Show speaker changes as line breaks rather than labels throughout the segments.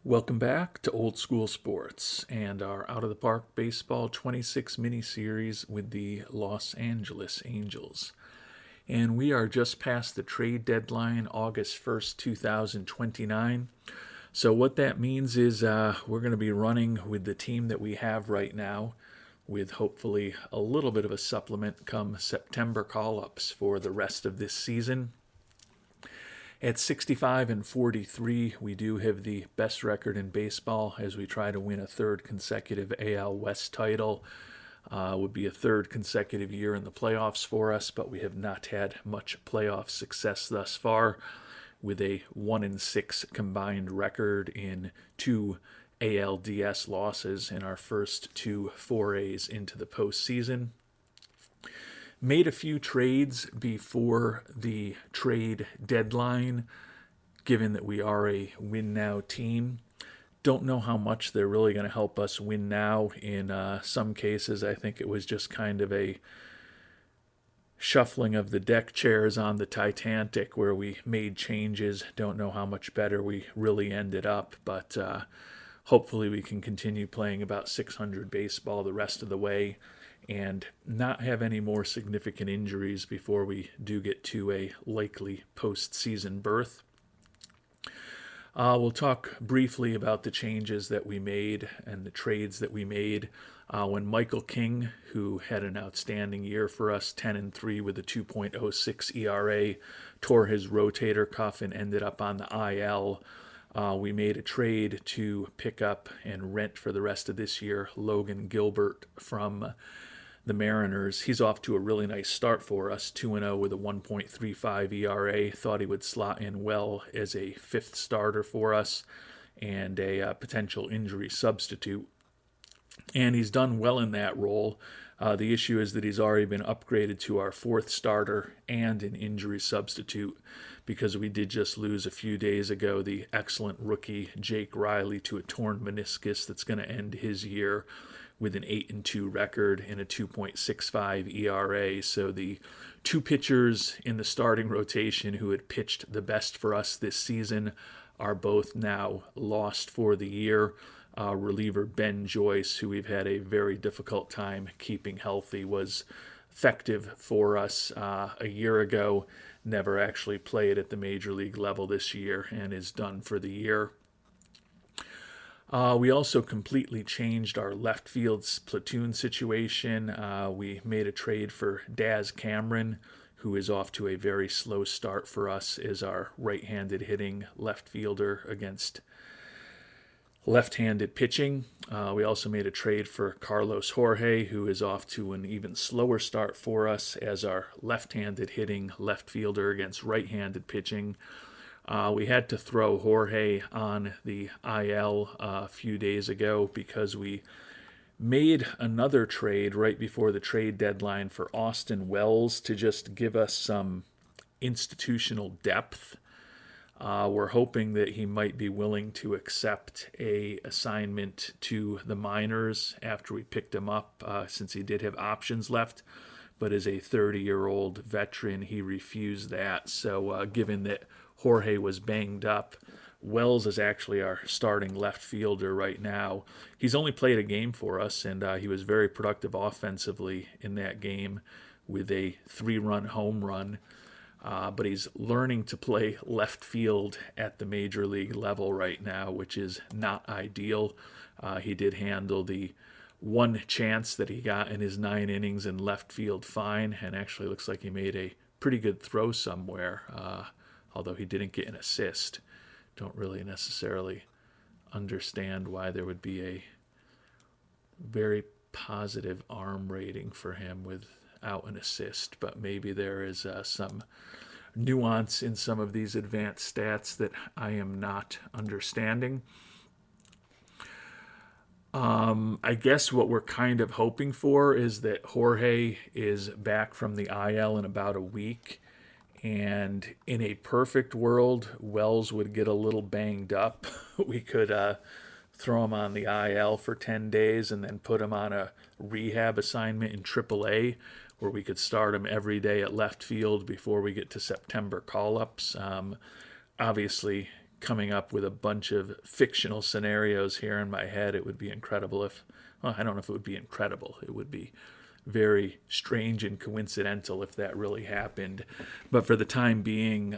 Welcome back to Old School Sports and our Out of the Park Baseball 26 mini series with the Los Angeles Angels. And we are just past the trade deadline, August 1st, 2029. So, what that means is we're going to be running with the team that we have right now, with hopefully a little bit of a supplement come September call ups for the rest of this season. At 65 and 43, we do have the best record in baseball as we try to win a third consecutive AL West title. Would be a third consecutive year in the playoffs for us, but we have not had much playoff success thus far, with a 1-6 combined record in two ALDS losses in our first two forays into the postseason. Made a few trades before the trade deadline, given that we are a win now team. Don't know how much they're really going to help us win now. In some cases, I think it was just kind of a shuffling of the deck chairs on the Titanic where we made changes. Don't know how much better we really ended up, but hopefully we can continue playing about 600 baseball the rest of the way and not have any more significant injuries before we do get to a likely postseason berth. We'll talk briefly about the changes that we made and the trades that we made. When Michael King, who had an outstanding year for us, 10-3 with a 2.06 ERA, tore his rotator cuff and ended up on the IL, we made a trade to pick up and rent for the rest of this year Logan Gilbert from the Mariners. He's off to a really nice start for us, 2-0 with a 1.35 ERA. Thought he would slot in well as a fifth starter for us and a potential injury substitute. And he's done well in that role. The issue is that he's already been upgraded to our fourth starter and an injury substitute, because we did just lose a few days ago the excellent rookie Jake Riley to a torn meniscus that's going to end his year with an 8-2 record and a 2.65 ERA. So the two pitchers in the starting rotation who had pitched the best for us this season are both now lost for the year. Reliever Ben Joyce, who we've had a very difficult time keeping healthy, was effective for us a year ago, never actually played at the major league level this year and is done for the year. We also completely changed our left field platoon situation. We made a trade for Daz Cameron, who is off to a very slow start for us as our right-handed hitting left fielder against left-handed pitching. We also made a trade for Carlos Jorge, who is off to an even slower start for us as our left-handed hitting left fielder against right-handed pitching. We had to throw Jorge on the IL a few days ago because we made another trade right before the trade deadline for Austin Wells to just give us some institutional depth. We're hoping that he might be willing to accept a assignment to the minors after we picked him up, since he did have options left. But as a 30-year-old veteran, he refused that. So given that Jorge was banged up, Wells is actually our starting left fielder right now. He's only played a game for us, and he was very productive offensively in that game with a 3-run home run. But he's learning to play left field at the major league level right now, which is not ideal. He did handle the one chance that he got in his 9 innings in left field fine, and actually looks like he made a pretty good throw somewhere, although he didn't get an assist. Don't really necessarily understand why there would be a very positive arm rating for him without an assist, but maybe there is some nuance in some of these advanced stats that I am not understanding. I guess what we're kind of hoping for is that Jorge is back from the IL in about a week, and in a perfect world, Wells would get a little banged up. We could throw him on the IL for 10 days and then put him on a rehab assignment in AAA, where we could start him every day at left field before we get to September call-ups. Obviously, coming up with a bunch of fictional scenarios here in my head. It would be incredible if, well, I don't know if it would be incredible. It would be very strange and coincidental if that really happened. But for the time being,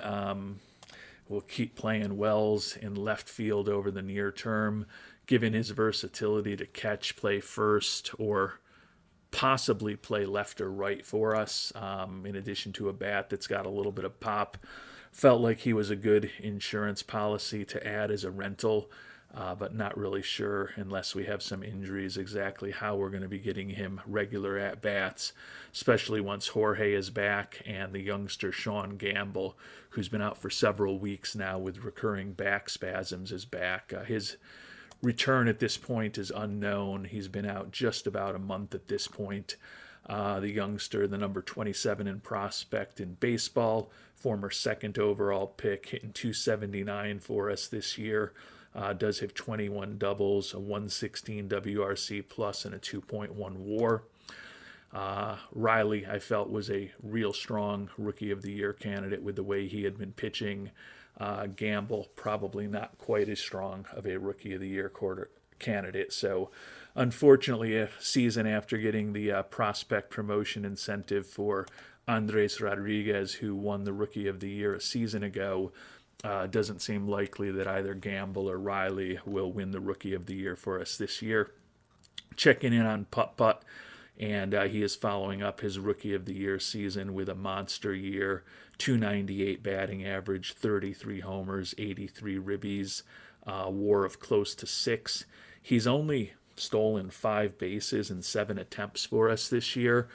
we'll keep playing Wells in left field over the near term, given his versatility to catch, play first, or possibly play left or right for us, in addition to a bat that's got a little bit of pop. Felt like he was a good insurance policy to add as a rental, but not really sure, unless we have some injuries, exactly how we're going to be getting him regular at-bats, especially once Jorge is back and the youngster Sean Gamble, who's been out for several weeks now with recurring back spasms, is back. His return at this point is unknown. He's been out just about a month at this point. The youngster, the number 27 in prospect in baseball, former second overall pick, hitting .279 for us this year. Does have 21 doubles, a 116 WRC plus, and a 2.1 WAR. Riley, I felt, was a real strong Rookie of the Year candidate with the way he had been pitching. Gamble, probably not quite as strong of a Rookie of the Year candidate. So, unfortunately, a season after getting the prospect promotion incentive for Andres Rodriguez, who won the Rookie of the Year a season ago, doesn't seem likely that either Gamble or Riley will win the Rookie of the Year for us this year. Checking in on Putt, and he is following up his Rookie of the Year season with a monster year, .298 batting average, 33 homers, 83 ribbies, WAR of close to 6. He's only stolen 5 bases in 7 attempts for us this year.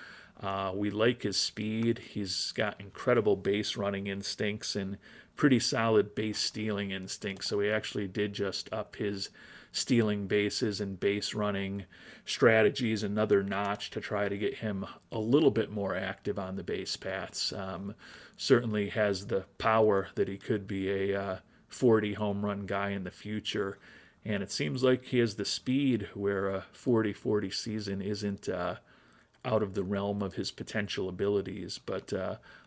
We like his speed. He's got incredible base running instincts and pretty solid base stealing instincts. So he actually did just up his stealing bases and base running strategies another notch to try to get him a little bit more active on the base paths. Certainly has the power that he could be a 40 home run guy in the future. And it seems like he has the speed where a 40-40 season isn't out of the realm of his potential abilities, but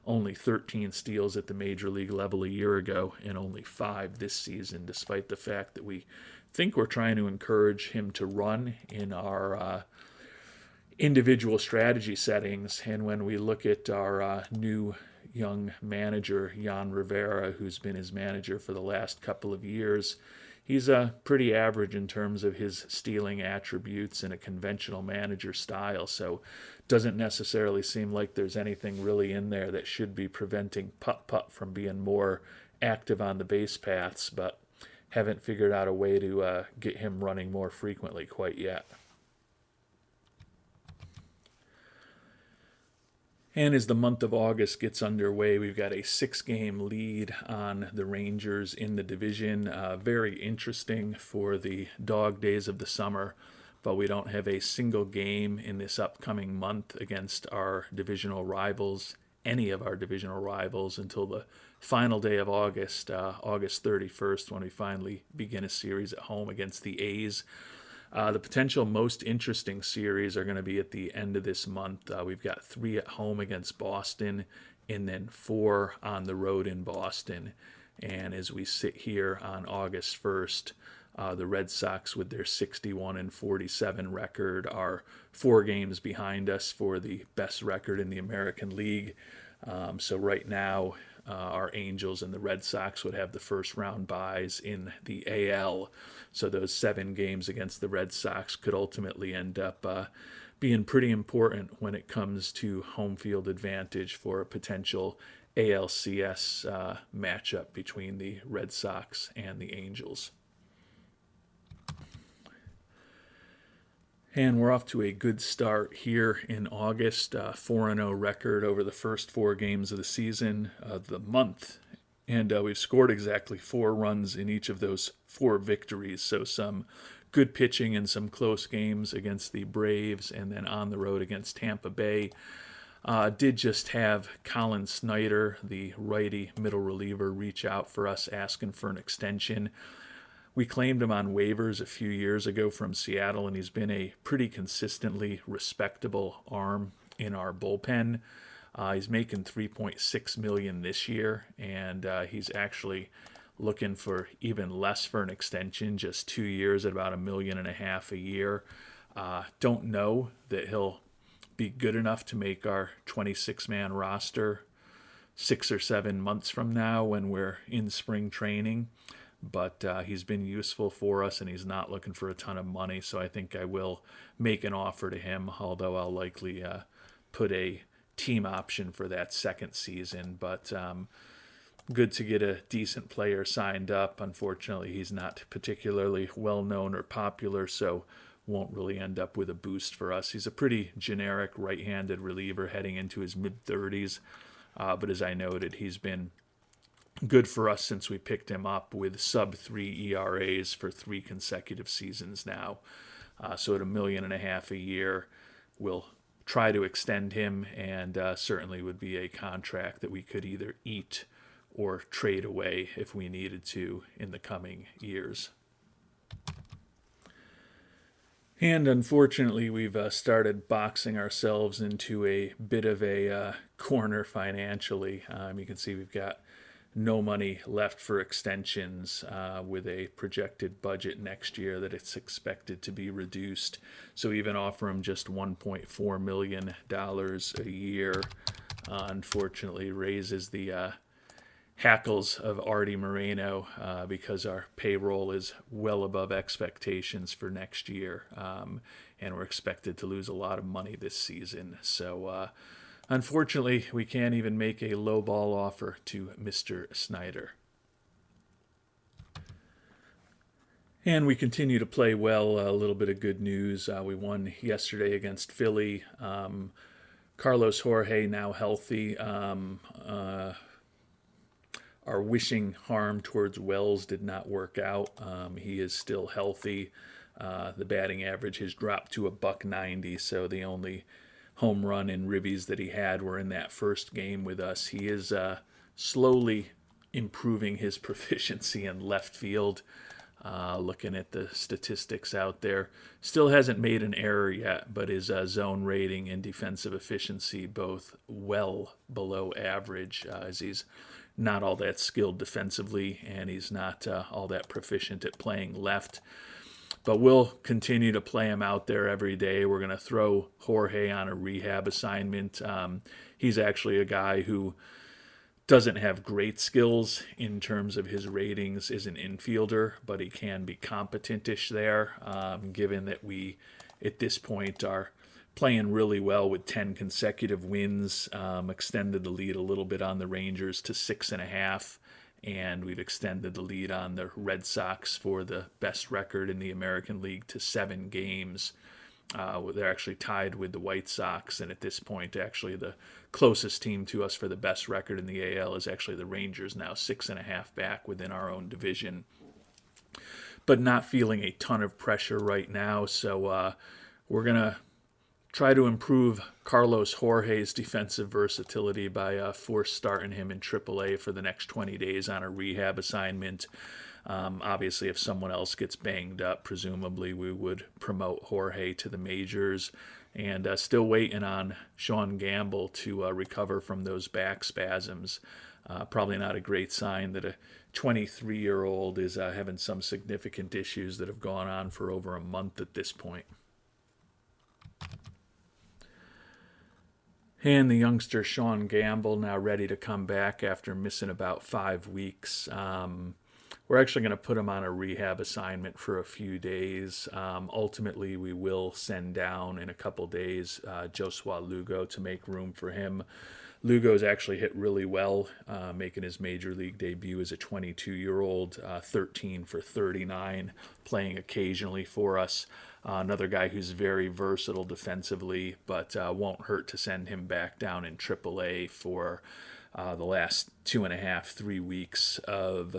only 13 steals at the major league level a year ago and only 5 this season, despite the fact that we think we're trying to encourage him to run in our individual strategy settings. And when we look at our new young manager, Jan Rivera, who's been his manager for the last couple of years, he's pretty average in terms of his stealing attributes in a conventional manager style, so doesn't necessarily seem like there's anything really in there that should be preventing Putt from being more active on the base paths, but haven't figured out a way to get him running more frequently quite yet. And as the month of August gets underway, we've got a 6-game lead on the Rangers in the division. Very interesting for the dog days of the summer, but we don't have a single game in this upcoming month against our divisional rivals, any of our divisional rivals, until the final day of August, August 31st, when we finally begin a series at home against the A's. The potential most interesting series are going to be at the end of this month. We've got 3 at home against Boston and then 4 on the road in Boston. And as we sit here on August 1st, the Red Sox, with their 61-47 record, are 4 games behind us for the best record in the American League. So right now, our Angels and the Red Sox would have the first round byes in the AL. So those 7 games against the Red Sox could ultimately end up being pretty important when it comes to home field advantage for a potential ALCS matchup between the Red Sox and the Angels. And we're off to a good start here in August, 4-0 record over the first 4 games of the season, the month. And we've scored exactly 4 runs in each of those 4 victories. So some good pitching in some close games against the Braves and then on the road against Tampa Bay. Did just have Colin Snyder, the righty middle reliever, reach out for us asking for an extension. We claimed him on waivers a few years ago from Seattle, and he's been a pretty consistently respectable arm in our bullpen. He's making $3.6 million this year, and he's actually looking for even less for an extension, just 2 years at about $1.5 million a year. Don't know that he'll be good enough to make our 26-man roster 6 or 7 months from now when we're in spring training. But he's been useful for us, and he's not looking for a ton of money, so I think I will make an offer to him, although I'll likely put a team option for that second season. But good to get a decent player signed up. Unfortunately, he's not particularly well-known or popular, so won't really end up with a boost for us. He's a pretty generic right-handed reliever heading into his mid-30s, but as I noted, he's been good for us since we picked him up with sub-3 ERAs for 3 consecutive seasons now. So at $1.5 million a year, we'll try to extend him, and certainly would be a contract that we could either eat or trade away if we needed to in the coming years. And unfortunately, we've started boxing ourselves into a bit of a corner financially. You can see we've got no money left for extensions with a projected budget next year that it's expected to be reduced. So even offer him just $1.4 million a year, unfortunately raises the hackles of Artie Moreno because our payroll is well above expectations for next year, and we're expected to lose a lot of money this season. So unfortunately, we can't even make a low-ball offer to Mr. Snyder. And we continue to play well. A little bit of good news. We won yesterday against Philly. Carlos Jorge now healthy. Our wishing harm towards Wells did not work out. He is still healthy. The batting average has dropped to $190, so the only home run and ribbies that he had were in that first game with us. He is slowly improving his proficiency in left field. Looking at the statistics out there, still hasn't made an error yet, but his zone rating and defensive efficiency both well below average, as he's not all that skilled defensively, and he's not all that proficient at playing left. But we'll continue to play him out there every day. We're going to throw Jorge on a rehab assignment. He's actually a guy who doesn't have great skills in terms of his ratings as an infielder, but he can be competentish there, given that we, at this point, are playing really well with 10 consecutive wins, extended the lead a little bit on the Rangers to 6.5, and we've extended the lead on the Red Sox for the best record in the American League to 7 games. They're actually tied with the White Sox, and at this point, actually, the closest team to us for the best record in the AL is actually the Rangers, now 6.5 back within our own division. But not feeling a ton of pressure right now, so we're going to try to improve Carlos Jorge's defensive versatility by force starting him in AAA for the next 20 days on a rehab assignment. Obviously, if someone else gets banged up, presumably we would promote Jorge to the majors. And still waiting on Sean Gamble to recover from those back spasms. Probably not a great sign that a 23-year-old is having some significant issues that have gone on for over a month at this point. And the youngster Sean Gamble now ready to come back after missing about 5 weeks. We're actually going to put him on a rehab assignment for a few days. Ultimately, we will send down in a couple days Josua Lugo to make room for him. Lugo's actually hit really well, making his major league debut as a 22-year-old, 13 for 39, playing occasionally for us. Another guy who's very versatile defensively, but won't hurt to send him back down in AAA for the last 2.5, 3 weeks of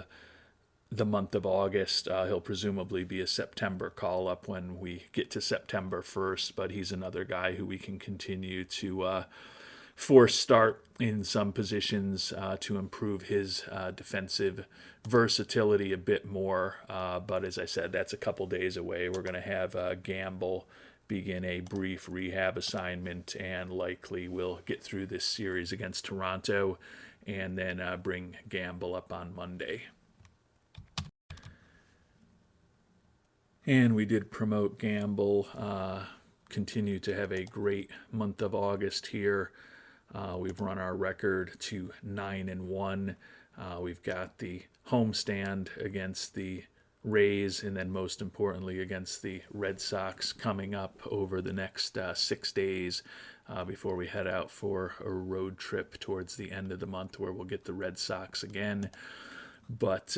the month of August. He'll presumably be a September call-up when we get to September 1st, but he's another guy who we can continue to force start in some positions to improve his defensive versatility a bit more. But as I said, that's a couple days away. We're going to have Gamble begin a brief rehab assignment, and likely we'll get through this series against Toronto and then bring Gamble up on Monday. And we did promote Gamble. Continue to have a great month of August here. We've run our record to 9-1. We've got the homestand against the Rays, and then most importantly against the Red Sox coming up over the next 6 days before we head out for a road trip towards the end of the month where we'll get the Red Sox again. But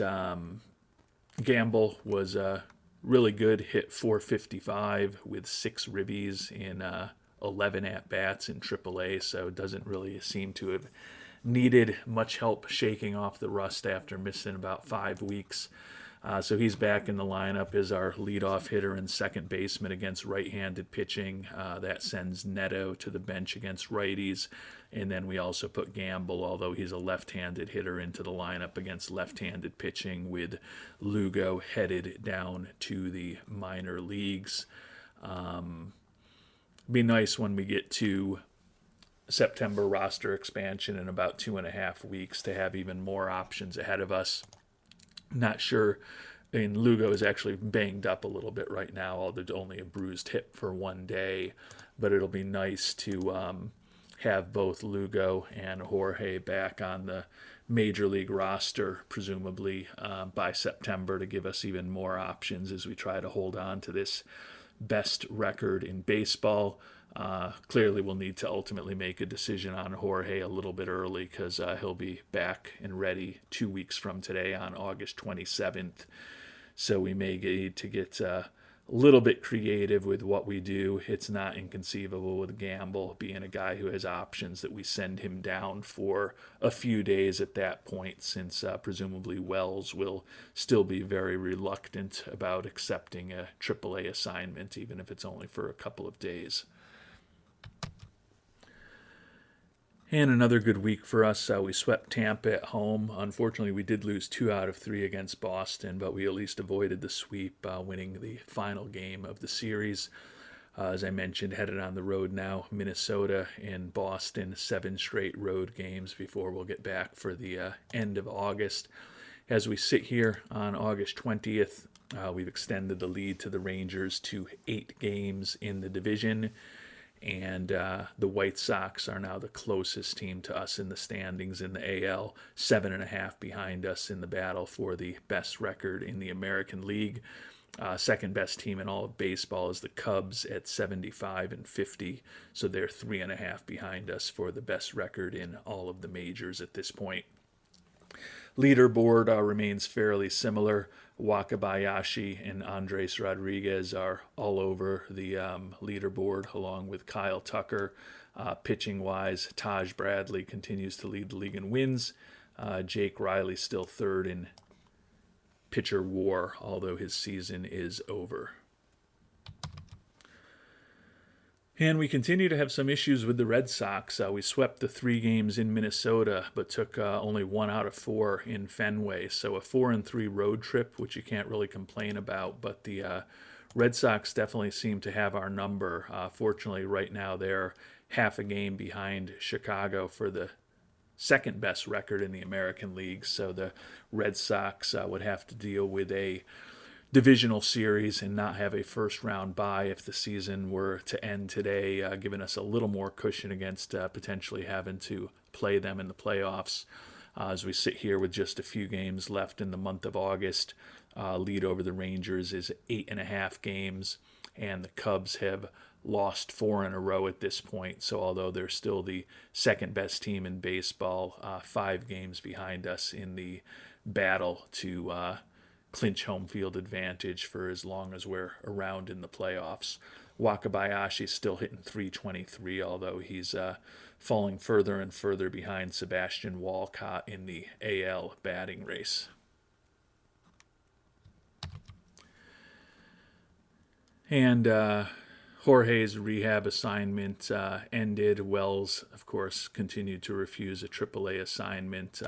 Gamble was really good, hit .455 with 6 ribbies in 11 at-bats in AAA, so it doesn't really seem to have needed much help shaking off the rust after missing about 5 weeks. So he's back in the lineup as our leadoff hitter and second baseman against right-handed pitching. That sends Neto to the bench against righties. And then we also put Gamble, although he's a left-handed hitter, into the lineup against left-handed pitching, with Lugo headed down to the minor leagues. Be nice when we get to September roster expansion in about 2.5 weeks to have even more options ahead of us. Not sure. And Lugo is actually banged up a little bit right now, although only a bruised hip for 1 day. But it'll be nice to have both Lugo and Jorge back on the major league roster, presumably by September, to give us even more options as we try to hold on to this best record in baseball. Clearly, we'll need to ultimately make a decision on Jorge a little bit early because he'll be back and ready 2 weeks from today on August 27th. So we may need to get a little bit creative with what we do. It's not inconceivable with Gamble being a guy who has options that we send him down for a few days at that point, since presumably Wells will still be very reluctant about accepting a AAA assignment, even if it's only for a couple of days. And another good week for us. We swept Tampa at home. Unfortunately, we did lose 2 out of 3 against Boston, but we at least avoided the sweep, winning the final game of the series. As I mentioned, headed on the road now, Minnesota and Boston, 7 straight road games before we'll get back for the end of August. As we sit here on August 20th, we've extended the lead to the Rangers to 8 games in the division. And the White Sox are now the closest team to us in the standings in the AL, 7.5 behind us in the battle for the best record in the American League. Second best team in all of baseball is the Cubs at 75-50, so they're 3.5 behind us for the best record in all of the majors at this point. Leaderboard remains fairly similar. Wakabayashi and Andres Rodriguez are all over the leaderboard, along with Kyle Tucker. Pitching-wise, Taj Bradley continues to lead the league in wins. Jake Riley still third in pitcher WAR, although his season is over. And we continue to have some issues with the Red Sox. We swept the 3 games in Minnesota, but took only 1 out of 4 in Fenway. So a 4-3 road trip, which you can't really complain about. But the Red Sox definitely seem to have our number. Fortunately, right now they're half a game behind Chicago for the second best record in the American League. So the Red Sox would have to deal with a divisional series and not have a first round bye if the season were to end today, giving us a little more cushion against potentially having to play them in the playoffs. As we sit here with just a few games left in the month of August, lead over the Rangers is 8.5 games, and the Cubs have lost 4 in a row at this point. So although they're still the second best team in baseball, 5 games behind us in the battle to clinch home field advantage for as long as we're around in the playoffs. Wakabayashi's still hitting .323, although he's falling further and further behind Sebastian Walcott in the AL batting race. And Jorge's rehab assignment ended. Wells, of course, continued to refuse a AAA assignment.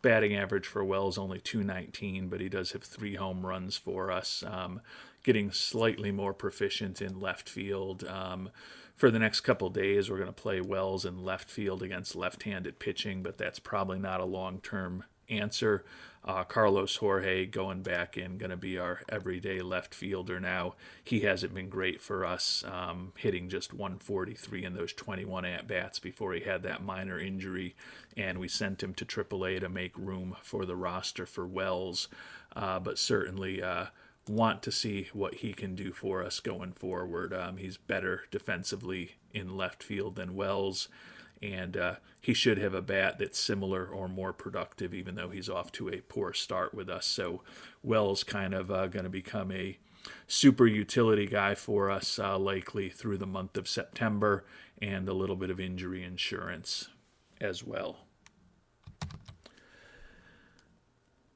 Batting average for Wells only .219, but he does have 3 home runs for us. Getting slightly more proficient in left field. For the next couple days, we're going to play Wells in left field against left-handed pitching, but that's probably not a long-term answer. Carlos Jorge going back in, going to be our everyday left fielder now. He hasn't been great for us, hitting just 143 in those 21 at-bats before he had that minor injury, and we sent him to AAA to make room for the roster for Wells. But certainly want to see what he can do for us going forward. He's better defensively in left field than Wells, and he should have a bat that's similar or more productive, even though he's off to a poor start with us. So Wells kind of going to become a super utility guy for us, likely through the month of September, and a little bit of injury insurance as well.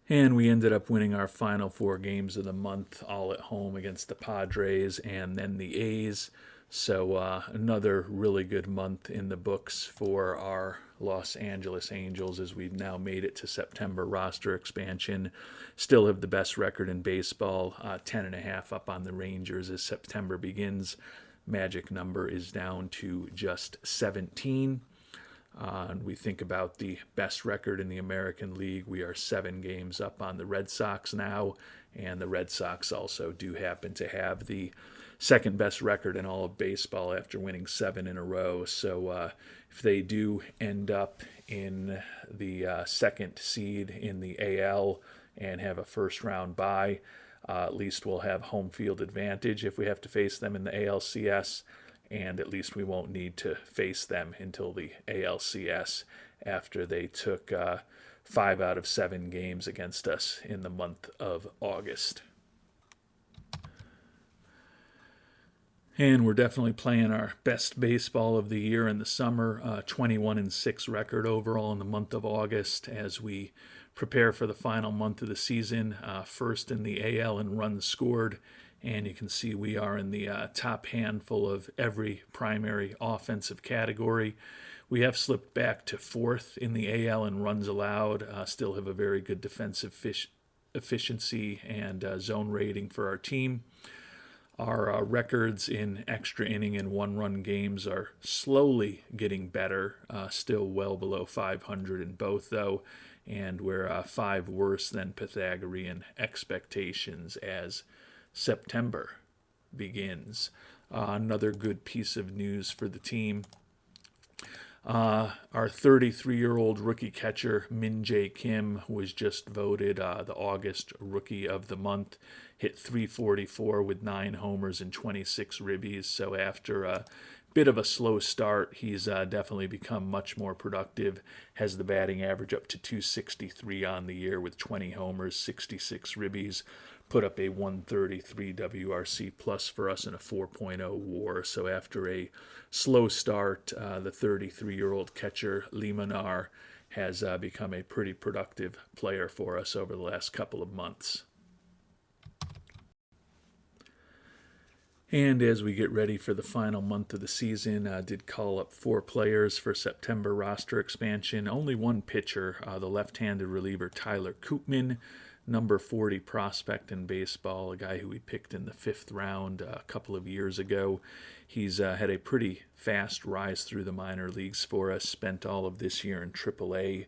And we ended up winning our final 4 games of the month, all at home against the Padres and then the A's. So another really good month in the books for our Los Angeles Angels, as we've now made it to September roster expansion. Still have the best record in baseball, 10.5 up on the Rangers as September begins. Magic number is down to just 17. And we think about the best record in the American League. We are 7 games up on the Red Sox now, and the Red Sox also do happen to have the second best record in all of baseball after winning 7 in a row. So if they do end up in the second seed in the AL and have a first round bye, at least we'll have home field advantage if we have to face them in the ALCS. And at least we won't need to face them until the ALCS after they took 5 out of 7 games against us in the month of August. And we're definitely playing our best baseball of the year in the summer, 21-6 record overall in the month of August as we prepare for the final month of the season, first in the AL in runs scored. And you can see we are in the top handful of every primary offensive category. We have slipped back to 4th in the AL in runs allowed, still have a very good defensive efficiency and zone rating for our team. Our records in extra inning and one-run games are slowly getting better, still well below 500 in both, though, and we're 5 worse than Pythagorean expectations as September begins. Another good piece of news for the team. Our 33-year-old rookie catcher, Min-Jae Kim, was just voted the August Rookie of the Month. Hit .344 with 9 homers and 26 ribbies. So after a bit of a slow start, he's definitely become much more productive. Has the batting average up to .263 on the year with 20 homers, 66 ribbies. Put up a 133 WRC plus for us in a 4.0 WAR. So after a slow start, the 33-year-old catcher Limonar has become a pretty productive player for us over the last couple of months. And as we get ready for the final month of the season, did call up 4 players for September roster expansion. Only one pitcher, the left-handed reliever Tyler Koopman, number 40 prospect in baseball, a guy who we picked in the 5th round a couple of years ago. He's had a pretty fast rise through the minor leagues for us, spent all of this year in AAA,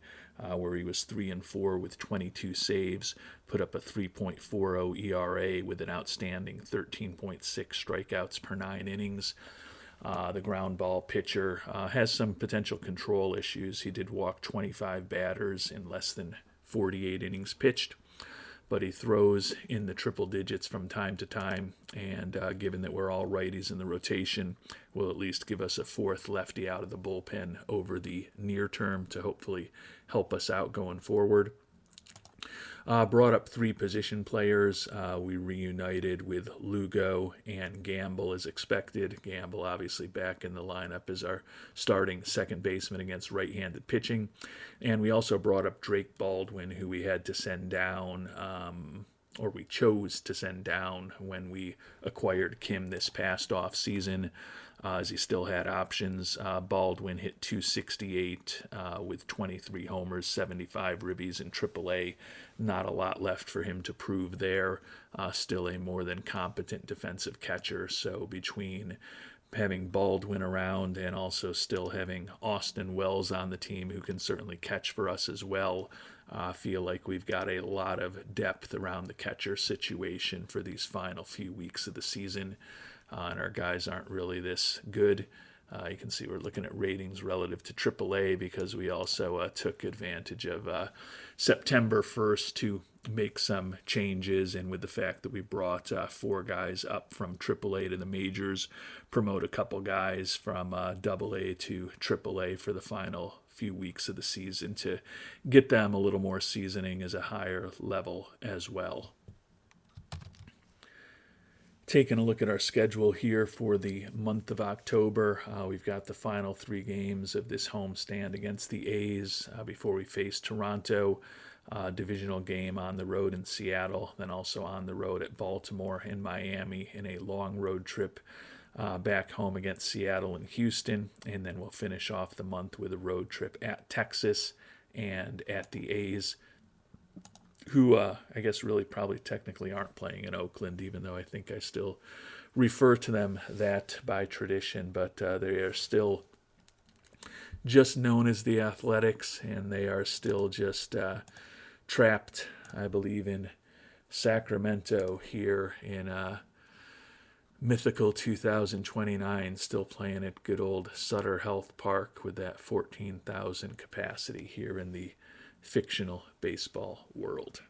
where he was 3-4 with 22 saves, put up a 3.40 ERA with an outstanding 13.6 strikeouts per 9 innings. The ground ball pitcher has some potential control issues. He did walk 25 batters in less than 48 innings pitched, but he throws in the triple digits from time to time, and given that we're all righties in the rotation, will at least give us a 4th lefty out of the bullpen over the near term to hopefully help us out going forward. Brought up 3 position players. We reunited with Lugo and Gamble as expected. Gamble obviously back in the lineup as our starting second baseman against right-handed pitching. And we also brought up Drake Baldwin, who we had to send down, or we chose to send down when we acquired Kim this past off season, as he still had options. Baldwin hit .268 with 23 homers, 75 ribbies in AAA. Not a lot left for him to prove there. Still a more than competent defensive catcher. So between having Baldwin around and also still having Austin Wells on the team, who can certainly catch for us as well, feel like we've got a lot of depth around the catcher situation for these final few weeks of the season, and our guys aren't really this good. You can see we're looking at ratings relative to AAA because we also took advantage of September 1st to make some changes, and with the fact that we brought 4 guys up from AAA to the majors, promote a couple guys from AA to AAA for the final few weeks of the season to get them a little more seasoning as a higher level as well. Taking a look at our schedule here for the month of October, we've got the final 3 games of this homestand against the A's before we face Toronto. Divisional game on the road in Seattle, then also on the road at Baltimore and Miami in a long road trip back home against Seattle and Houston, and then we'll finish off the month with a road trip at Texas and at the A's, who I guess really probably technically aren't playing in Oakland, even though I think I still refer to them that by tradition, but they are still just known as the Athletics, and they are still just trapped, I believe, in Sacramento here in mythical 2029, still playing at good old Sutter Health Park with that 14,000 capacity here in the fictional baseball world.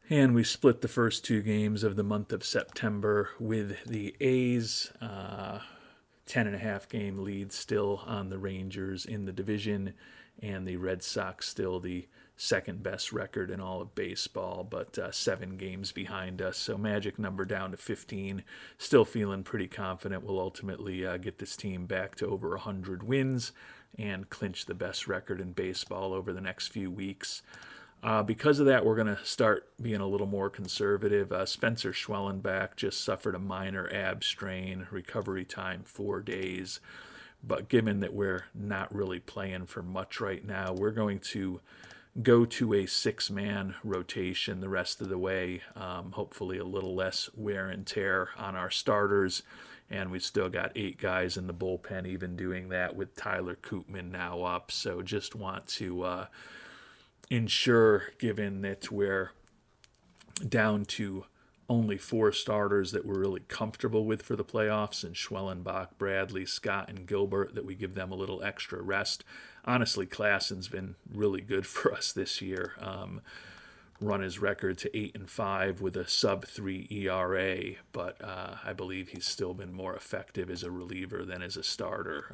And we split the first 2 games of the month of September with the A's, 10.5 game lead still on the Rangers in the division, and the Red Sox still the second best record in all of baseball, but 7 games behind us. So magic number down to 15. Still feeling pretty confident we'll ultimately get this team back to over 100 wins and clinch the best record in baseball over the next few weeks. Because of that, we're going to start being a little more conservative. Spencer Schwellenbach just suffered a minor ab strain, recovery time 4 days. But given that we're not really playing for much right now, we're going to go to a 6-man rotation the rest of the way. Hopefully a little less wear and tear on our starters. And we've still got 8 guys in the bullpen, even doing that with Tyler Koopman now up. So just want to ensure, given that we're down to only 4 starters that we're really comfortable with for the playoffs, and Schwellenbach, Bradley, Scott, and Gilbert, that we give them a little extra rest. Honestly, Klassen's been really good for us this year. Run his record to 8-5 with a sub-3 ERA, but I believe he's still been more effective as a reliever than as a starter.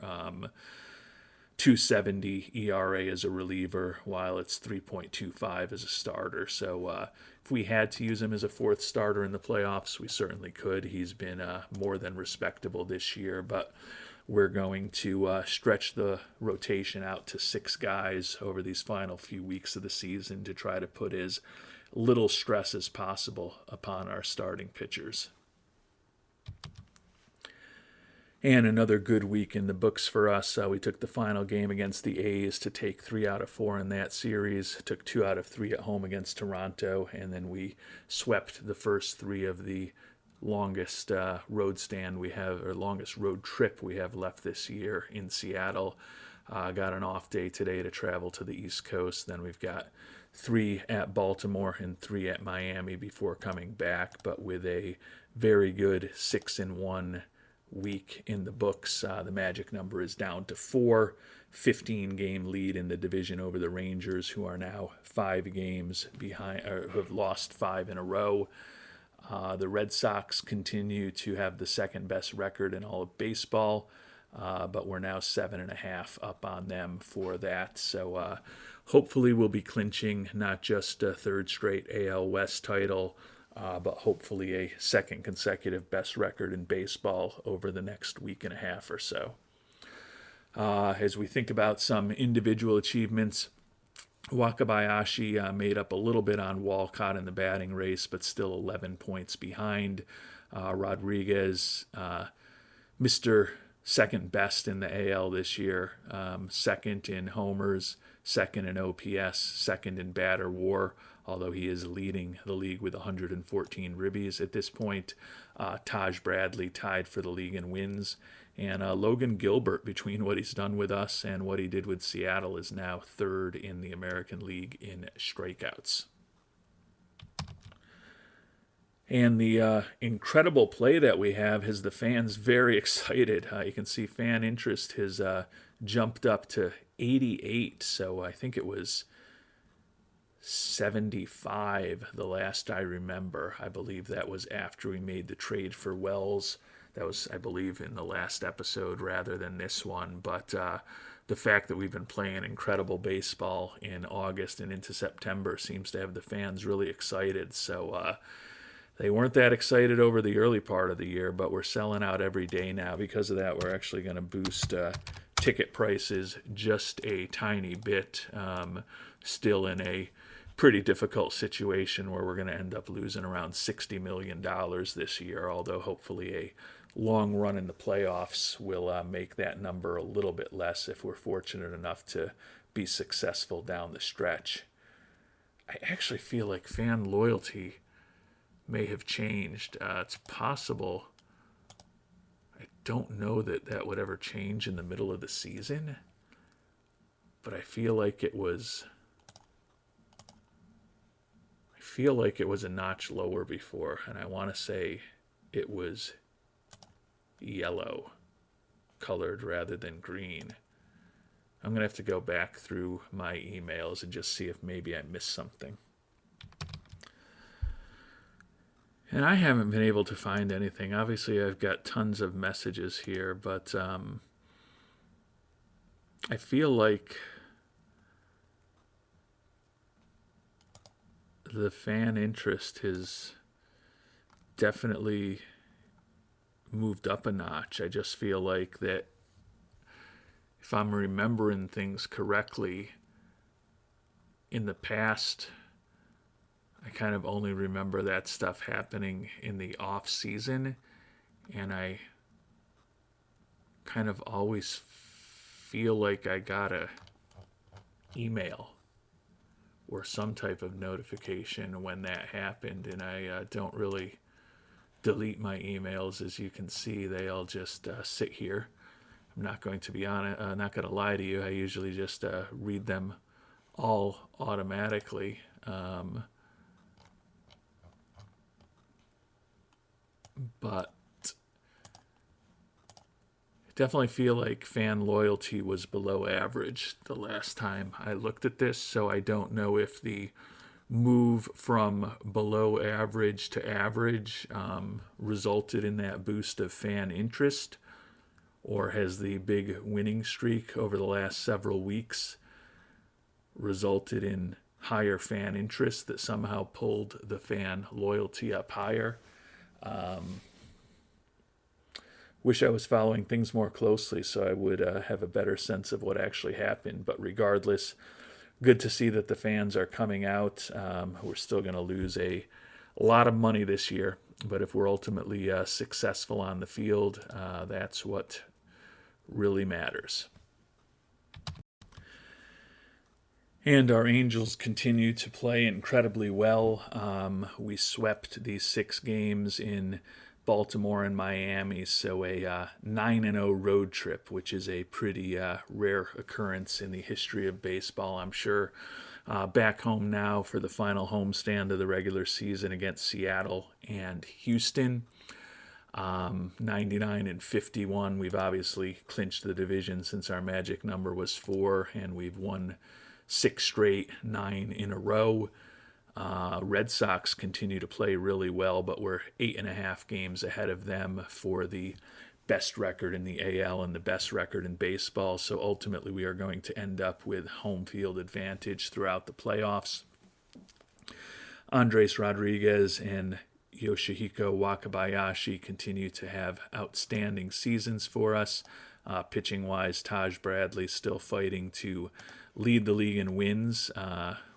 2.70 ERA as a reliever, while it's 3.25 as a starter. So if we had to use him as a 4th starter in the playoffs, we certainly could. He's been more than respectable this year, but we're going to stretch the rotation out to 6 guys over these final few weeks of the season to try to put as little stress as possible upon our starting pitchers. And another good week in the books for us. We took the final game against the A's to take 3 out of 4 in that series. Took 2 out of 3 at home against Toronto, and then we swept the first 3 of the longest longest road trip we have left this year in Seattle. Got an off day today to travel to the East Coast. Then we've got 3 at Baltimore and 3 at Miami before coming back, but with a very good 6-1 week in the books. The magic number is down to 4. 15-game lead in the division over the Rangers, who are now 5 games behind, or who have lost 5 in a row. The Red Sox continue to have the second best record in all of baseball, but we're now 7.5 up on them for that. So hopefully we'll be clinching not just a 3rd straight AL West title, but hopefully a 2nd consecutive best record in baseball over the next week and a half or so. As we think about some individual achievements, Wakabayashi made up a little bit on Walcott in the batting race, but still 11 points behind. Rodriguez, Mr. Second best in the AL this year, 2nd in homers, 2nd in OPS, 2nd in batter WAR, although he is leading the league with 114 ribbies at this point. Taj Bradley tied for the league in wins, And Logan Gilbert, between what he's done with us and what he did with Seattle, is now third in the American League in strikeouts. And the incredible play that we have has the fans very excited. You can see fan interest has jumped up to 88. So I think it was 75 the last I remember. I believe that was after we made the trade for Wells. That was, I believe, in the last episode rather than this one. But the fact that we've been playing incredible baseball in August and into September seems to have the fans really excited. So they weren't that excited over the early part of the year, but we're selling out every day now. Because of that, we're actually going to boost ticket prices just a tiny bit. Still in a pretty difficult situation where we're going to end up losing around $60 million this year, although hopefully a long run in the playoffs will make that number a little bit less if we're fortunate enough to be successful down the stretch. I actually feel like fan loyalty may have changed. It's possible. I don't know that that would ever change in the middle of the season, but I feel like it was a notch lower before, and I want to say it was yellow colored rather than green. I'm going to have to go back through my emails and just see if maybe I missed something. And I haven't been able to find anything. Obviously, I've got tons of messages here, but I feel like the fan interest has definitely moved up a notch. I just feel like that if I'm remembering things correctly, in the past, I kind of only remember that stuff happening in the off season, and I kind of always feel like I got a email or some type of notification when that happened, and I don't really delete my emails. As you can see, they all just sit here. I'm not going to be not going to lie to you. I usually just read them all automatically. But I definitely feel like fan loyalty was below average the last time I looked at this, so I don't know if the move from below average to average resulted in that boost of fan interest, or has the big winning streak over the last several weeks resulted in higher fan interest that somehow pulled the fan loyalty up higher. Wish I was following things more closely so I would have a better sense of what actually happened. But regardless, good to see that the fans are coming out. We're still going to lose a lot of money this year, but if we're ultimately successful on the field, that's what really matters. And our Angels continue to play incredibly well. We swept these 6 games in Baltimore and Miami, so a 9-0 road trip, which is a pretty rare occurrence in the history of baseball, I'm sure. Back home now for the final homestand of the regular season against Seattle and Houston. 99-51. We've obviously clinched the division since our magic number was 4, and we've won 6 straight, 9 in a row. Red Sox continue to play really well, but we're 8.5 games ahead of them for the best record in the AL and the best record in baseball. So ultimately, we are going to end up with home field advantage throughout the playoffs. Andres Rodriguez and Yoshihiko Wakabayashi continue to have outstanding seasons for us. Pitching-wise, Taj Bradley still fighting to lead the league in wins,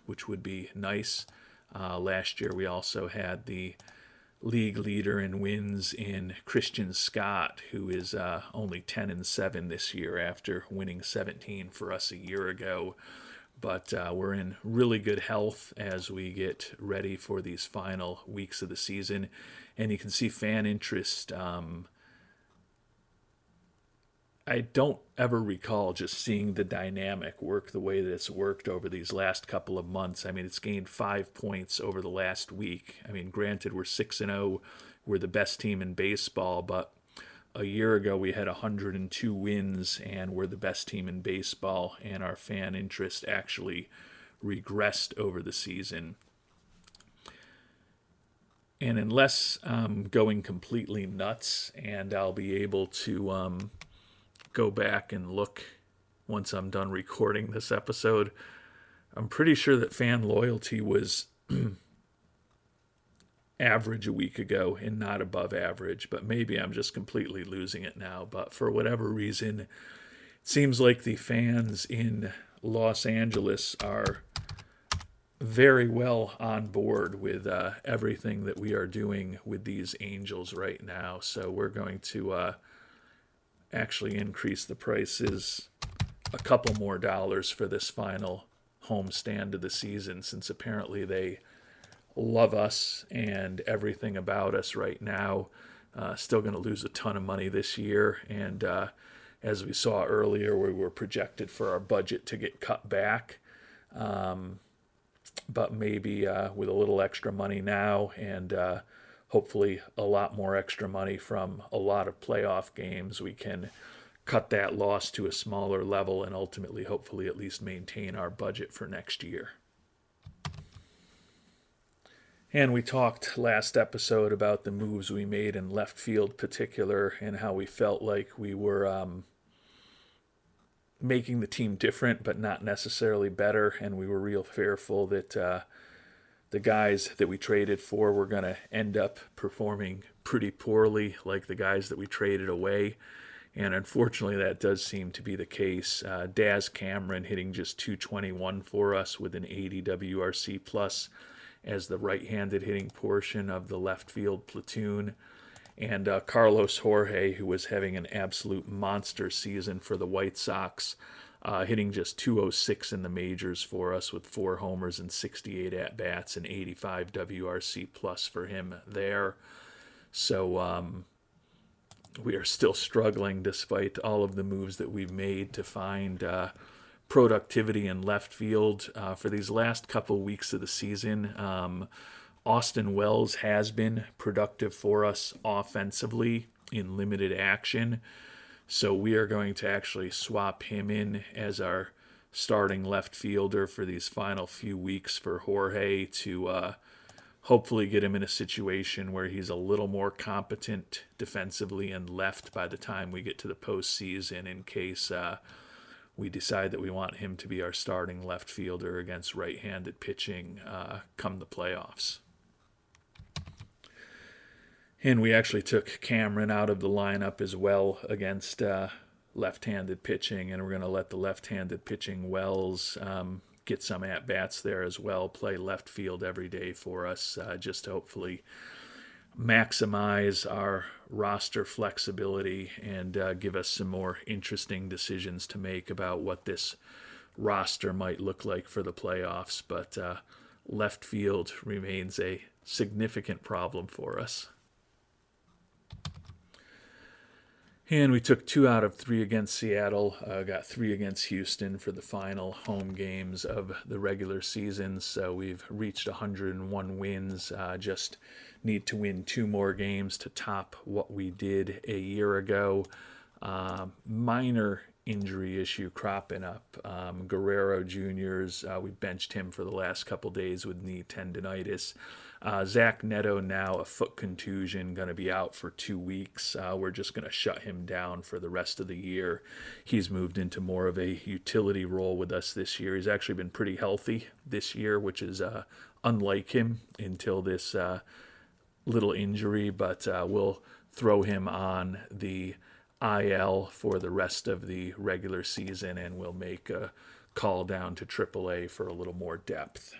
which would be nice. Last year, we also had the league leader in wins in Christian Scott, who is only 10-7 this year after winning 17 for us a year ago. But we're in really good health as we get ready for these final weeks of the season. And you can see fan interest I don't ever recall just seeing the dynamic work the way that it's worked over these last couple of months. I mean, it's gained 5 points over the last week. I mean, granted, we're 6-0, we're the best team in baseball, but a year ago we had 102 wins and we're the best team in baseball, and our fan interest actually regressed over the season. And unless I'm going completely nuts, and I'll be able to go back and look once I'm done recording this episode, I'm pretty sure that fan loyalty was average a week ago and not above average, but maybe I'm just completely losing it now. But for whatever reason, it seems like the fans in Los Angeles are very well on board with everything that we are doing with these Angels right now. So we're going to actually increase the prices a couple more dollars for this final homestand of the season, since apparently they love us and everything about us right now. Still going to lose a ton of money this year, and as we saw earlier, we were projected for our budget to get cut back. But maybe with a little extra money now, and hopefully a lot more extra money from a lot of playoff games, we can cut that loss to a smaller level and ultimately, hopefully, at least maintain our budget for next year. And we talked last episode about the moves we made in left field particular, and how we felt like we were making the team different but not necessarily better, and we were real fearful that the guys that we traded for were going to end up performing pretty poorly like the guys that we traded away. And unfortunately, that does seem to be the case. Daz Cameron hitting just .221 for us with an 80 WRC plus as the right-handed hitting portion of the left field platoon. And Carlos Jorge, who was having an absolute monster season for the White Sox, hitting just .206 in the majors for us with 4 homers and 68 at-bats and 85 WRC plus for him there. So we are still struggling despite all of the moves that we've made to find productivity in left field. For these last couple weeks of the season, Austin Wells has been productive for us offensively in limited action. So we are going to actually swap him in as our starting left fielder for these final few weeks for Jorge to hopefully get him in a situation where he's a little more competent defensively and left by the time we get to the postseason, in case we decide that we want him to be our starting left fielder against right-handed pitching come the playoffs. And we actually took Cameron out of the lineup as well against left-handed pitching, and we're going to let the left-handed pitching Wells get some at-bats there as well, play left field every day for us, just to hopefully maximize our roster flexibility and give us some more interesting decisions to make about what this roster might look like for the playoffs. But left field remains a significant problem for us. And we took 2 out of 3 against Seattle, got 3 against Houston for the final home games of the regular season. So we've reached 101 wins, just need to win 2 more games to top what we did a year ago. Minor injury issue cropping up. Guerrero Jr.'s, we benched him for the last couple days with knee tendonitis. Zach Neto, now a foot contusion, going to be out for 2 weeks. We're just going to shut him down for the rest of the year. He's moved into more of a utility role with us this year. He's actually been pretty healthy this year, which is unlike him until this little injury, but we'll throw him on the IL for the rest of the regular season, and we'll make a call down to AAA for a little more depth.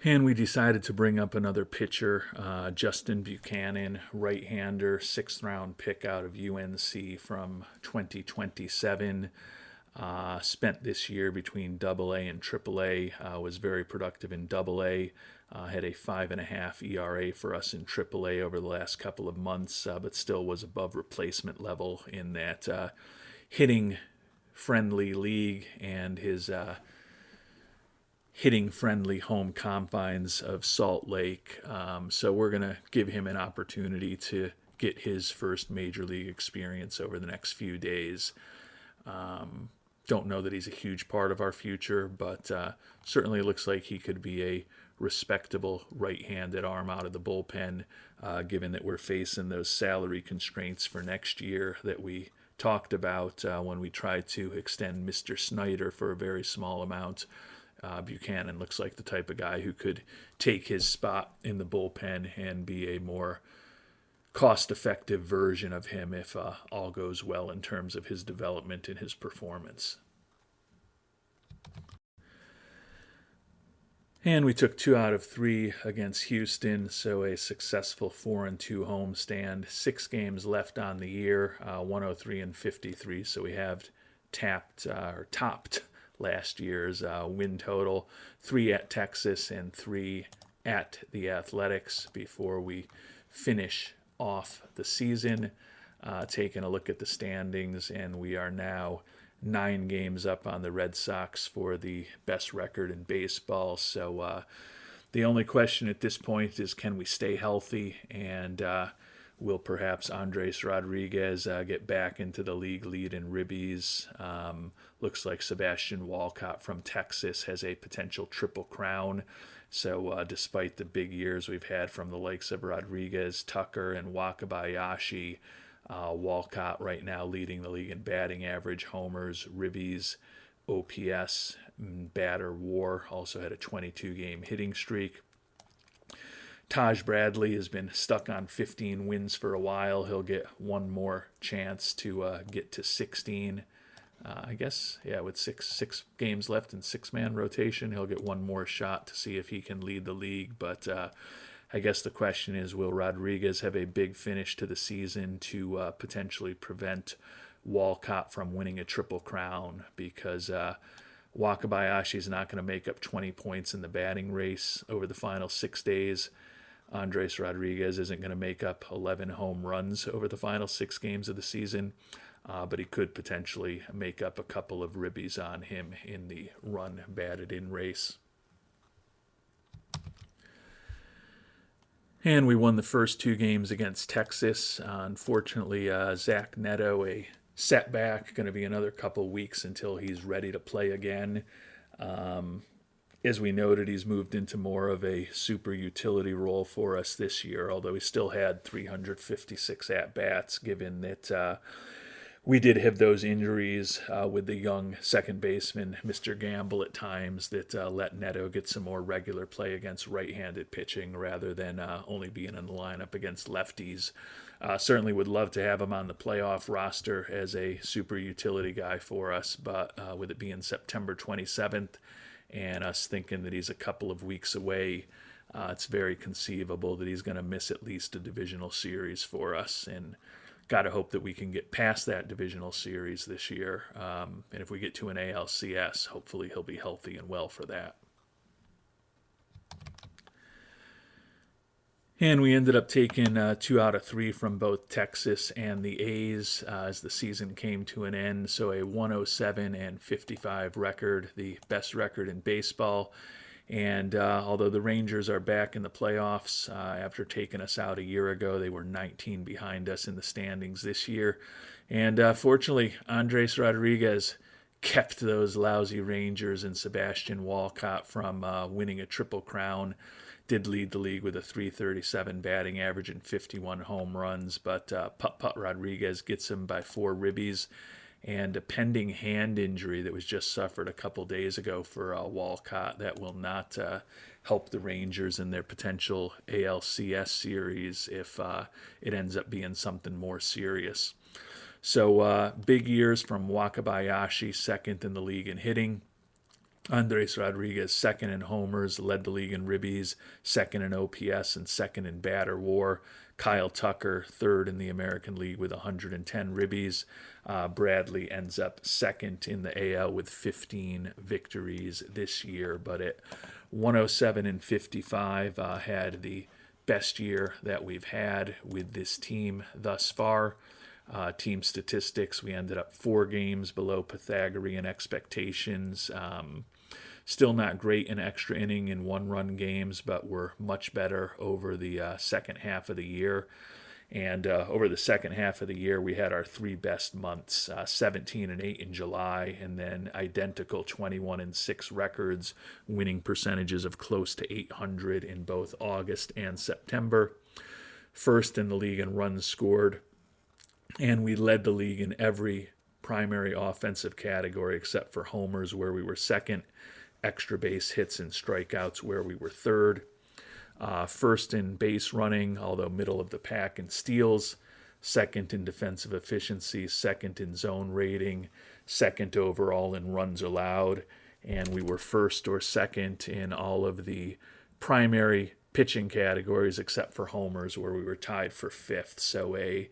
And we decided to bring up another pitcher, Justin Buchanan, right-hander, 6th-round pick out of UNC from 2027. Spent this year between AA and AAA, was very productive in AA. Had a 5.5 ERA for us in AAA over the last couple of months, but still was above replacement level in that hitting friendly league and his hitting friendly home confines of Salt Lake. So we're going to give him an opportunity to get his first major league experience over the next few days. Don't know that he's a huge part of our future, but certainly looks like he could be a respectable right-handed arm out of the bullpen, given that we're facing those salary constraints for next year that we talked about when we tried to extend Mr. Snyder for a very small amount. Buchanan looks like the type of guy who could take his spot in the bullpen and be a more cost-effective version of him if all goes well in terms of his development and his performance. And we took 2 out of 3 against Houston, so a successful 4-2 homestand. 6 games left on the year, 103 and 53. So we have topped last year's win total. 3 at Texas and 3 at the Athletics before we finish off the season. Taking a look at the standings, and we are now 9 games up on the Red Sox for the best record in baseball. So the only question at this point is, can we stay healthy, and will perhaps Andres Rodriguez get back into the league lead in ribbies? Looks like Sebastian Walcott from Texas has a potential triple crown. So despite the big years we've had from the likes of Rodriguez, Tucker, and Wakabayashi, Walcott right now leading the league in batting average, homers, ribbies, OPS, batter WAR. Also had a 22-game hitting streak. Taj Bradley has been stuck on 15 wins for a while. He'll get one more chance to get to 16. I guess, with six games left in 6-man rotation, he'll get one more shot to see if he can lead the league. But I guess the question is, will Rodriguez have a big finish to the season to potentially prevent Walcott from winning a triple crown? Because Wakabayashi is not going to make up 20 points in the batting race over the final 6 days. Andres Rodriguez isn't going to make up 11 home runs over the final 6 games of the season, but he could potentially make up a couple of ribbies on him in the run batted in race. And we won the first 2 games against Texas. Unfortunately, Zach Neto, a setback, going to be another couple weeks until he's ready to play again. As we noted, he's moved into more of a super utility role for us this year, although he still had 356 at-bats, given that we did have those injuries with the young second baseman, Mr. Gamble, at times that let Neto get some more regular play against right-handed pitching rather than only being in the lineup against lefties. Certainly would love to have him on the playoff roster as a super utility guy for us, but with it being September 27th and us thinking that he's a couple of weeks away, it's very conceivable that he's going to miss at least a divisional series for us. And got to hope that we can get past that divisional series this year. And if we get to an ALCS, hopefully he'll be healthy and well for that. And we ended up taking 2 out of 3 from both Texas and the A's as the season came to an end. So a 107 and 55 record, the best record in baseball. And although the Rangers are back in the playoffs after taking us out a year ago, they were 19 behind us in the standings this year. And fortunately, Andres Rodriguez kept those lousy Rangers and Sebastian Walcott from winning a triple crown. Did lead the league with a .337 batting average and 51 home runs, but Putt Rodriguez gets him by 4 ribbies. And a pending hand injury that was just suffered a couple days ago for Walcott that will not help the Rangers in their potential ALCS series if it ends up being something more serious. So big years from Wakabayashi, second in the league in hitting. Andres Rodriguez, second in homers, led the league in ribbies, second in OPS, and second in batter WAR. Kyle Tucker, third in the American League with 110 ribbies. Bradley ends up second in the AL with 15 victories this year, but at 107 and 55, had the best year that we've had with this team thus far. Team statistics, we ended up 4 games below Pythagorean expectations. Still not great in extra inning and one-run games, but we're much better over the second half of the year. And over the second half of the year, we had our 3 best months, 17 and 8 in July, and then identical 21 and 6 records, winning percentages of close to 800 in both August and September. First in the league in runs scored, and we led the league in every primary offensive category except for homers, where we were second, extra base hits and strikeouts, where we were third. First in base running, although middle of the pack in steals, second in defensive efficiency, second in zone rating, second overall in runs allowed, and we were first or second in all of the primary pitching categories except for homers, where we were tied for 5th. So a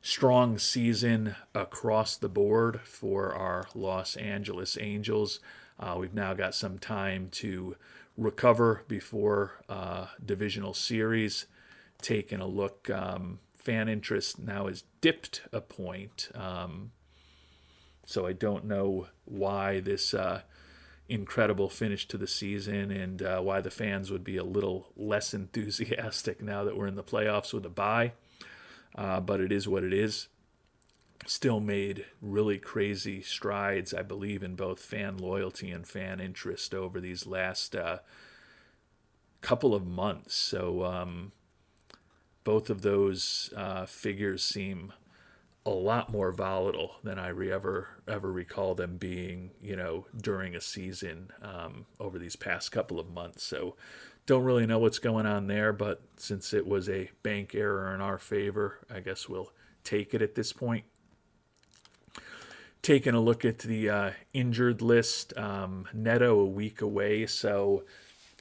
strong season across the board for our Los Angeles Angels. We've now got some time to recover before divisional series. Taking a look, fan interest now has dipped a point. So I don't know why this incredible finish to the season and why the fans would be a little less enthusiastic now that we're in the playoffs with a bye. But it is what it is. Still made really crazy strides, I believe, in both fan loyalty and fan interest over these last couple of months. So both of those figures seem a lot more volatile than I ever recall them being, during a season over these past couple of months. So don't really know what's going on there, but since it was a bank error in our favor, I guess we'll take it at this point. Taking a look at the injured list, Neto a week away, so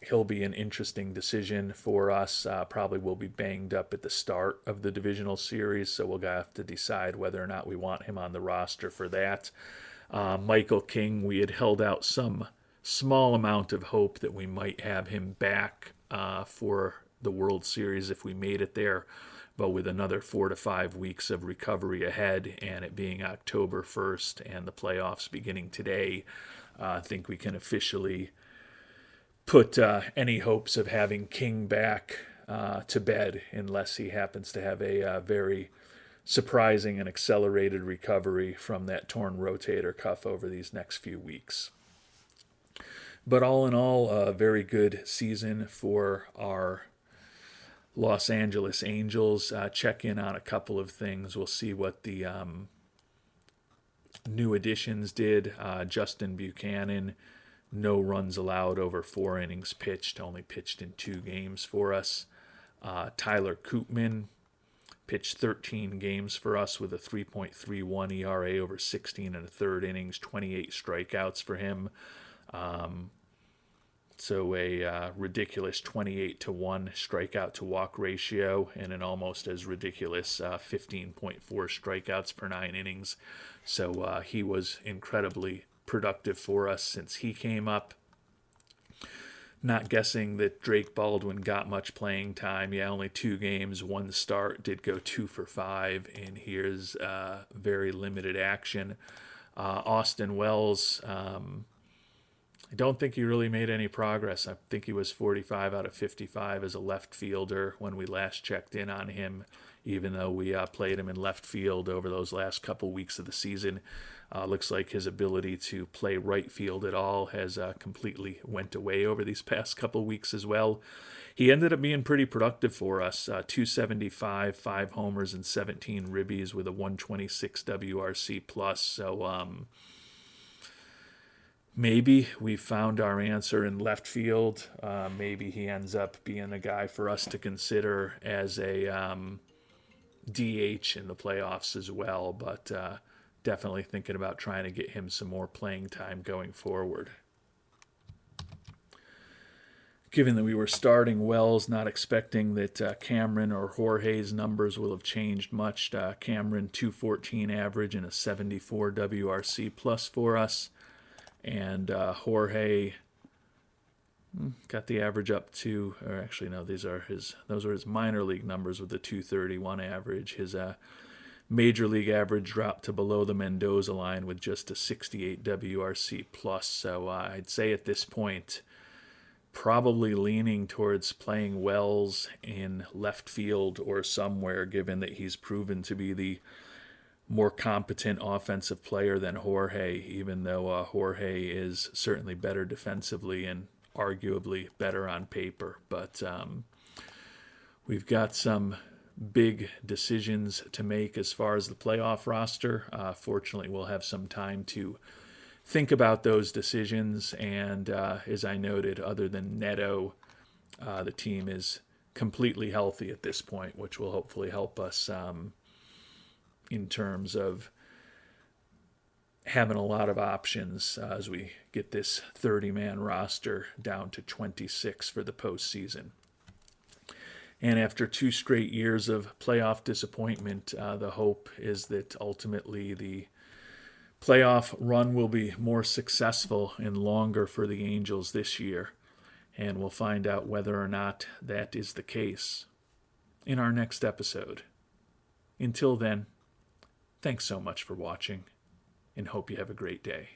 he'll be an interesting decision for us. Probably will be banged up at the start of the divisional series, so we'll have to decide whether or not we want him on the roster for that. Michael King, we had held out some small amount of hope that we might have him back for the World Series if we made it there. But with another 4 to 5 weeks of recovery ahead, and it being October 1st and the playoffs beginning today, I think we can officially put any hopes of having King back to bed, unless he happens to have a very surprising and accelerated recovery from that torn rotator cuff over these next few weeks. But all in all, a very good season for our Los Angeles Angels. Check in on a couple of things. We'll see what the new additions did. Justin Buchanan, no runs allowed over 4 innings pitched, only pitched in 2 games for us. Tyler Koopman pitched 13 games for us with a 3.31 ERA over 16 and a third innings, 28 strikeouts for him. So a ridiculous 28-1 strikeout to walk ratio and an almost as ridiculous 15.4 strikeouts per 9 innings. So he was incredibly productive for us since he came up. Not guessing that Drake Baldwin got much playing time. Yeah, only 2 games, 1 start, did go 2 for 5, and here's very limited action. Austin Wells, I don't think he really made any progress. I think he was 45 out of 55 as a left fielder when we last checked in on him, even though we played him in left field over those last couple weeks of the season. Looks like his ability to play right field at all has completely went away over these past couple weeks as well. He ended up being pretty productive for us, 275, 5 homers, and 17 ribbies with a 126 WRC+. So maybe we found our answer in left field. Maybe he ends up being a guy for us to consider as a DH in the playoffs as well, but definitely thinking about trying to get him some more playing time going forward. given that we were starting Wells, not expecting that Cameron or Jorge's numbers will have changed much. Cameron 214 average and a 74 WRC plus for us, and Jorge got the average up to, or actually no, those are his minor league numbers with the 231 average. His major league average dropped to below the Mendoza line with just a 68 WRC plus. So I'd say at this point, probably leaning towards playing Wells in left field or somewhere, given that he's proven to be the more competent offensive player than Jorge, even though Jorge is certainly better defensively and arguably better on paper. But we've got some big decisions to make as far as the playoff roster. Fortunately, we'll have some time to think about those decisions. And as I noted, other than Neto, the team is completely healthy at this point, which will hopefully help us in terms of having a lot of options as we get this 30-man roster down to 26 for the postseason. And after 2 straight years of playoff disappointment, the hope is that ultimately the playoff run will be more successful and longer for the Angels this year, and we'll find out whether or not that is the case in our next episode. Until then, thanks so much for watching, and hope you have a great day.